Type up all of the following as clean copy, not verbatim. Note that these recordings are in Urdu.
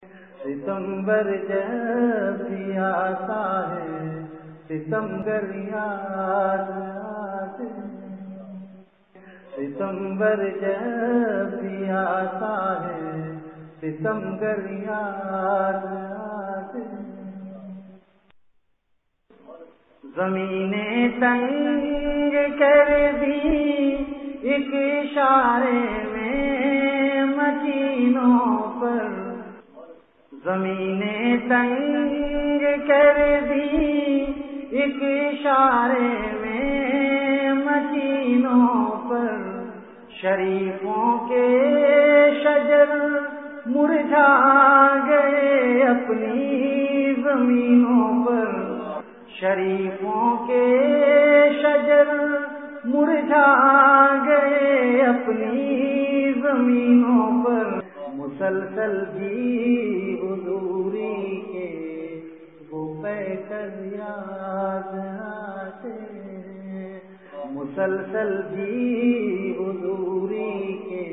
ستمبر جب بھی آتا ہے ستمگر یاد آتے ہیں۔ ستمبر جب بھی آتا ہے ستمگر یاد آتے ہیں۔ زمینیں تنگ کر دی ایک اشارے میں مکینوں پر، زمینیں تنگ کر دی ایک اشارے میں مکینوں پر، شریفوں کے شجر مرجھا گئے اپنی زمینوں پر، شریفوں کے شجر مرجھا گئے اپنی زمینوں پر، مسلسل بھی حضوری کے وہ پیکر یاد آتے ہیں، مسلسل بھی حضوری کے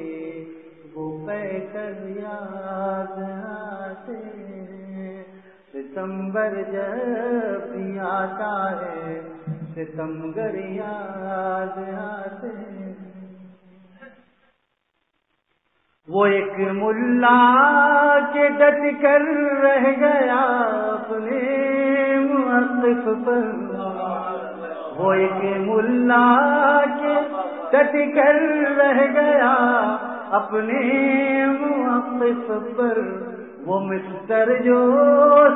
وہ پیکر یاد آتے ہیں۔ ستمبر جب بھی آتا ہے ستمگر یاد آتے ہیں۔ وہ ایک ملا کے ڈٹ کر رہ گیا اپنے موقف پر، وہ ایک ملا کے ڈٹ کر رہ گیا اپنے موقف پر، وہ مسٹر جو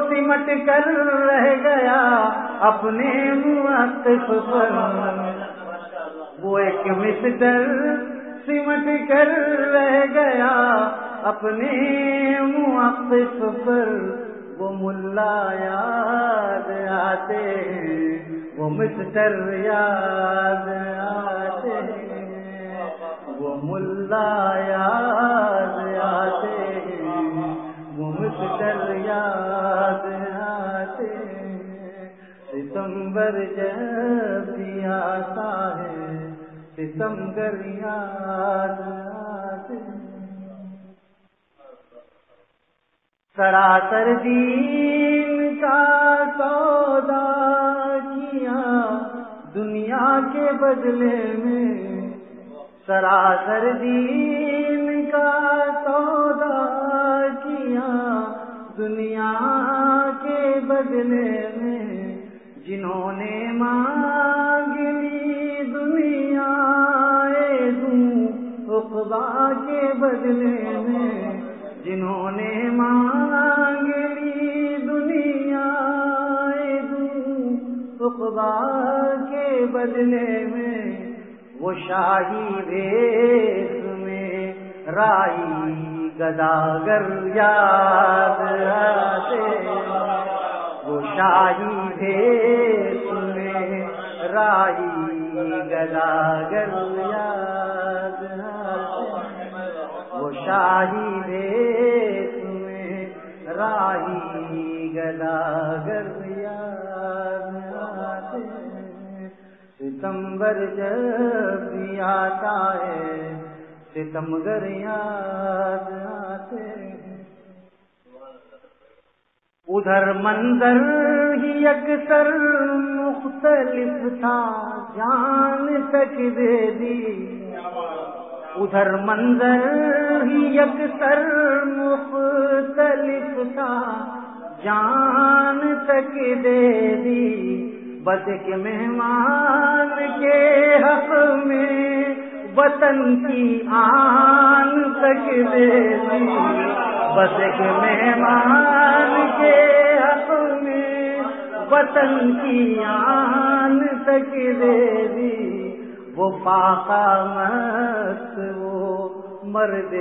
سمٹ کر رہ گیا اپنے موقف پر، وہ ایک مسٹر سمٹ کر رہ گیا اپنے موقف پر، وہ ملا یاد آتے ہیں وہ مسٹر یاد آتے ہیں، وہ ملا یاد آتے ہیں وہ مسٹر یاد آتے ہیں۔ ستمبر جب بھی آتا ہے ستمگر یاد آتے ہیں۔ سراسر دین کا سودا کیا دنیا کے بدلے میں، سراسر دین کا سودا کیا دنیا کے بدلے میں، جنہوں نے مانگ لی دنیا دوں عقبا کے بدلے میں، جنہوں نے مانگ لی دنیا دوں عقبا کے بدلے میں، وہ شاہی بھیس میں رائی گداگر یاد آتے ہیں، وہ شاہی بھیس میں رائی گداگر یاد آتے ہیں، وہ شاہی بھیس میں رائی گداگر یاد آتے ہیں۔ ستمبر جب بھی آتا ہے ستمگر یاد آتے ہیں۔ ادھر منظر ہی اکثر مختلف تھا جان تک دے دی، ادھر منظر ہی اکثر مختلف تھا جان تک دے دی، بس ایک مہمان کے حق میں وطن کی آن تک دے دی، بس ایک مہمان کے حق میں وطن کی آن تک دے دی، وہ فاقہ مست وہ مرد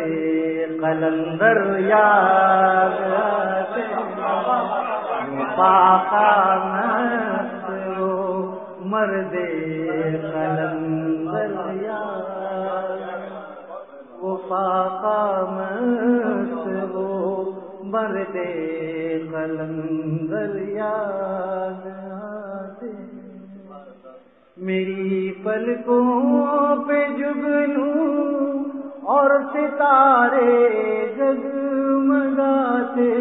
قلندر یاد آتے ہیں، وہ فاقہ مست وہ مرد قلندر یاد، وہ فاقہ مست وہ مرد قلندر یاد آتے ہیں۔ میری پلکوں پہ جگنوں اور ستارے جگمگاتے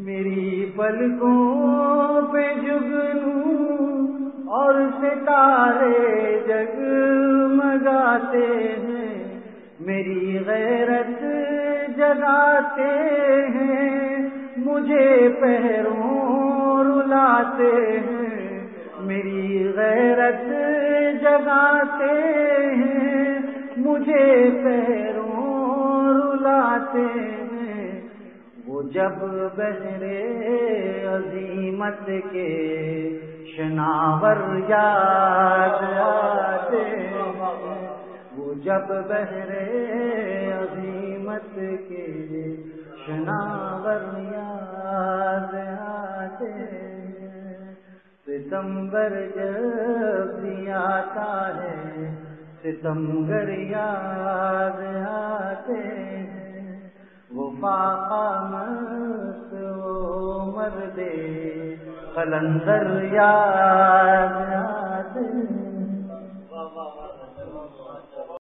میری پلکوں پہ جگنوں اور ستارے جگمگاتے ہیں، میری غیرت جگاتے ہیں، مجھے پیروں رلاتے ہیں، میری غیرت جگاتے ہیں، مجھے پیروں رلاتے ہیں۔ وہ جب بہرے عظیمت کے شناور یاد آتے ہیں، وہ جب بہرے عظیمت کے شناور یاد آتے ہیں۔ ستمبر جب بھی آتا ہے، ستمگر یاد آتے ہیں، وہ فاقہ مست وہ مرد قلندر یاد آتے ہیں۔